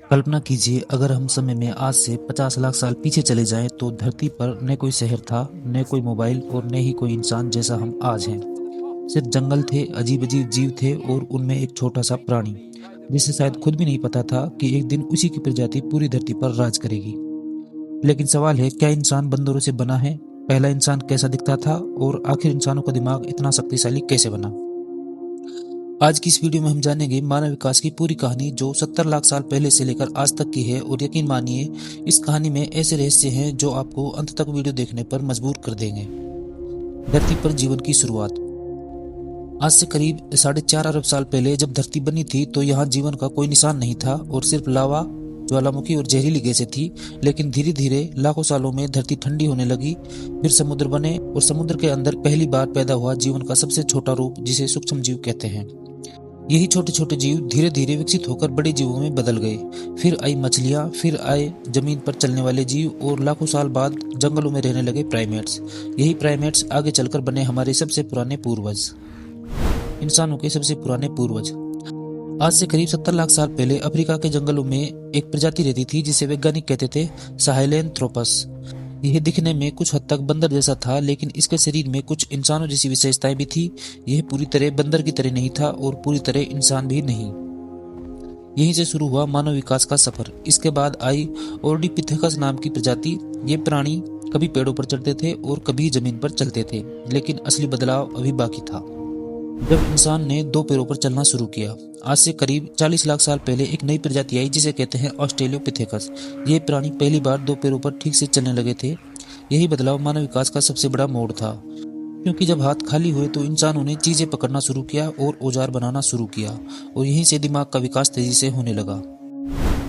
कल्पना कीजिए, अगर हम समय में आज से 50 लाख साल पीछे चले जाएं तो धरती पर न कोई शहर था, न कोई मोबाइल और न ही कोई इंसान जैसा हम आज हैं। सिर्फ जंगल थे, अजीब अजीब जीव थे और उनमें एक छोटा सा प्राणी जिसे शायद खुद भी नहीं पता था कि एक दिन उसी की प्रजाति पूरी धरती पर राज करेगी। लेकिन सवाल है, क्या इंसान बंदरों से बना है? पहला इंसान कैसा दिखता था और आखिर इंसानों का दिमाग इतना शक्तिशाली कैसे बना? आज की इस वीडियो में हम जानेंगे मानव विकास की पूरी कहानी, जो 70 लाख साल पहले से लेकर आज तक की है। और यकीन मानिए, इस कहानी में ऐसे रहस्य हैं जो आपको अंत तक वीडियो देखने पर मजबूर कर देंगे। धरती पर जीवन की शुरुआत। आज से करीब 4.5 अरब साल पहले जब धरती बनी थी तो यहाँ जीवन का कोई निशान नहीं था और सिर्फ लावा, ज्वालामुखी और जहरीली गैसें थी। लेकिन धीरे धीरे लाखों सालों में धरती ठंडी होने लगी, फिर समुद्र बने और समुद्र के अंदर पहली बार पैदा हुआ जीवन का सबसे छोटा रूप, जिसे सूक्ष्म जीव कहते हैं। यही छोटे छोटे जीव धीरे धीरे विकसित होकर बड़े जीवों में बदल गए। फिर आई मछलियां, फिर आए जमीन पर चलने वाले जीव और लाखों साल बाद जंगलों में रहने लगे प्राइमेट्स। यही प्राइमेट्स आगे चलकर बने हमारे सबसे पुराने पूर्वज, इंसानों के सबसे पुराने पूर्वज। आज से करीब 70 लाख साल पहले अफ्रीका के जंगलों में एक प्रजाति रहती थी जिसे वैज्ञानिक कहते थे साहेलियंथ्रोपस। यह दिखने में कुछ हद तक बंदर जैसा था, लेकिन इसके शरीर में कुछ इंसानों जैसी विशेषताएं भी थी। यह पूरी तरह बंदर की तरह नहीं था और पूरी तरह इंसान भी नहीं। यहीं से शुरू हुआ मानव विकास का सफर। इसके बाद आई ओर्डिपिथेकस नाम की प्रजाति। ये प्राणी कभी पेड़ों पर चढ़ते थे और कभी जमीन पर चलते थे, लेकिन असली बदलाव अभी बाकी था जब इंसान ने दो पैरों पर चलना शुरू किया। आज से करीब 40 लाख साल पहले एक नई प्रजाति आई जिसे कहते हैं ऑस्ट्रेलियोपिथेकस। ये प्राणी पहली बार दो पैरों पर ठीक से चलने लगे थे। यही बदलाव मानव विकास का सबसे बड़ा मोड़ था, क्योंकि जब हाथ खाली हुए तो इंसानों ने चीजें पकड़ना शुरू किया और औजार बनाना शुरू किया, और यहीं से दिमाग का विकास तेजी से होने लगा।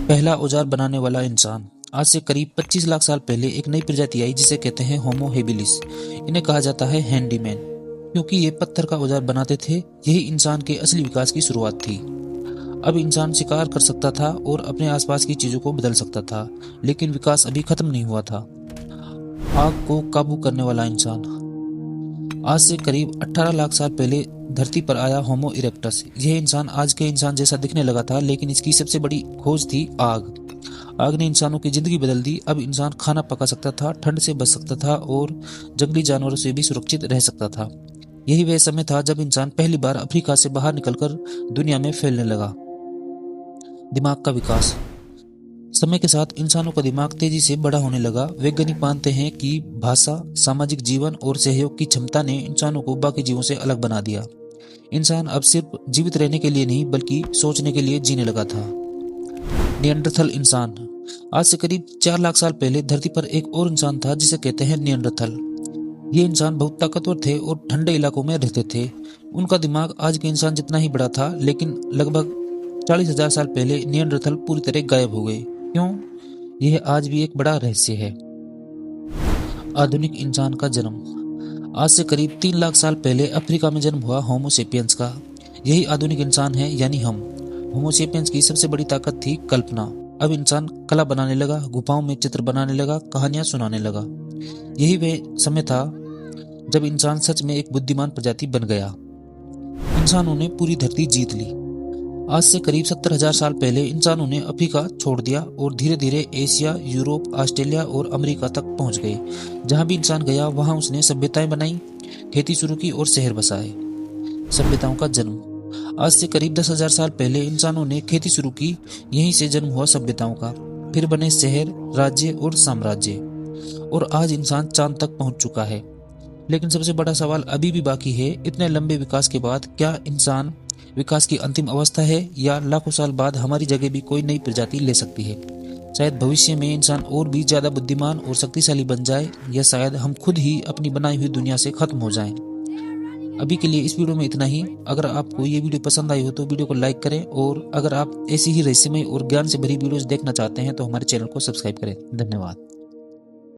पहला औजार बनाने वाला इंसान। आज से करीब 25 लाख साल पहले एक नई प्रजाति आई जिसे कहते हैं होमो हेबिलिस। इन्हें कहा जाता है हैंडीमैन, क्योंकि ये पत्थर का औजार बनाते थे। यही इंसान के असली विकास की शुरुआत थी। अब इंसान शिकार कर सकता था और अपने आसपास की चीजों को बदल सकता था, लेकिन विकास अभी खत्म नहीं हुआ था। आग को काबू करने वाला इंसान। आज से करीब 18 लाख साल पहले धरती पर आया होमो इरेक्टस। यह इंसान आज के इंसान जैसा दिखने लगा था, लेकिन इसकी सबसे बड़ी खोज थी आग। आग ने इंसानों की जिंदगी बदल दी। अब इंसान खाना पका सकता था, ठंड से बच सकता था और जंगली जानवरों से भी सुरक्षित रह सकता था। यही वह समय था जब इंसान पहली बार अफ्रीका से बाहर निकलकर दुनिया में फैलने लगा। दिमाग का विकास। समय के साथ इंसानों का दिमाग तेजी से बड़ा होने लगा। वैज्ञानिक मानते हैं कि भाषा, सामाजिक जीवन और सहयोग की क्षमता ने इंसानों को बाकी जीवों से अलग बना दिया। इंसान अब सिर्फ जीवित रहने के लिए नहीं, बल्कि सोचने के लिए जीने लगा था। नियंडरथल इंसान। आज से करीब 4 लाख साल पहले धरती पर एक और इंसान था जिसे कहते हैं नियंडरथल। ये इंसान बहुत ताकतवर थे और ठंडे इलाकों में रहते थे। उनका दिमाग आज के इंसान जितना ही बड़ा था, लेकिन लगभग 40,000 साल पहले नियंडरथल पूरी तरह गायब हो गए। क्यों? यह आज भी एक बड़ा रहस्य है। आधुनिक इंसान का जन्म। आज से करीब 3 लाख साल पहले अफ्रीका में जन्म हुआ होमो सेपियंस का। यही आधुनिक इंसान है, यानी हम। होमो सेपियंस की सबसे बड़ी ताकत थी कल्पना। अब इंसान कला बनाने लगा, गुफाओं में चित्र बनाने लगा, कहानियां सुनाने लगा। यही वह समय था जब इंसान सच में एक बुद्धिमान प्रजाति बन गया। इंसानों ने पूरी धरती जीत ली। आज से करीब 70,000 साल पहले इंसानों ने अफ्रीका छोड़ दिया और धीरे धीरे एशिया, यूरोप, ऑस्ट्रेलिया और अमेरिका तक पहुंच गए। जहां भी इंसान गया वहां उसने सभ्यताएं बनाई, खेती शुरू की और शहर बसाए। सभ्यताओं का जन्म। आज से करीब 10,000 साल पहले इंसानों ने खेती शुरू की। यहीं से जन्म हुआ सभ्यताओं का। फिर बने शहर, राज्य और साम्राज्य, और आज इंसान चांद तक पहुंच चुका है। लेकिन सबसे बड़ा सवाल अभी भी बाकी है। इतने लंबे विकास के बाद क्या इंसान विकास की अंतिम अवस्था है, या लाखों साल बाद हमारी जगह भी कोई नई प्रजाति ले सकती है? शायद भविष्य में इंसान और भी ज्यादा बुद्धिमान और शक्तिशाली बन जाए, या शायद हम खुद ही अपनी बनाई हुई दुनिया से खत्म हो जाएं। अभी के लिए इस वीडियो में इतना ही। अगर आपको ये वीडियो पसंद आई हो तो वीडियो को लाइक करें, और अगर आप ऐसी ही रहस्यमय और ज्ञान से भरी वीडियोस देखना चाहते हैं तो हमारे चैनल को सब्सक्राइब करें। धन्यवाद।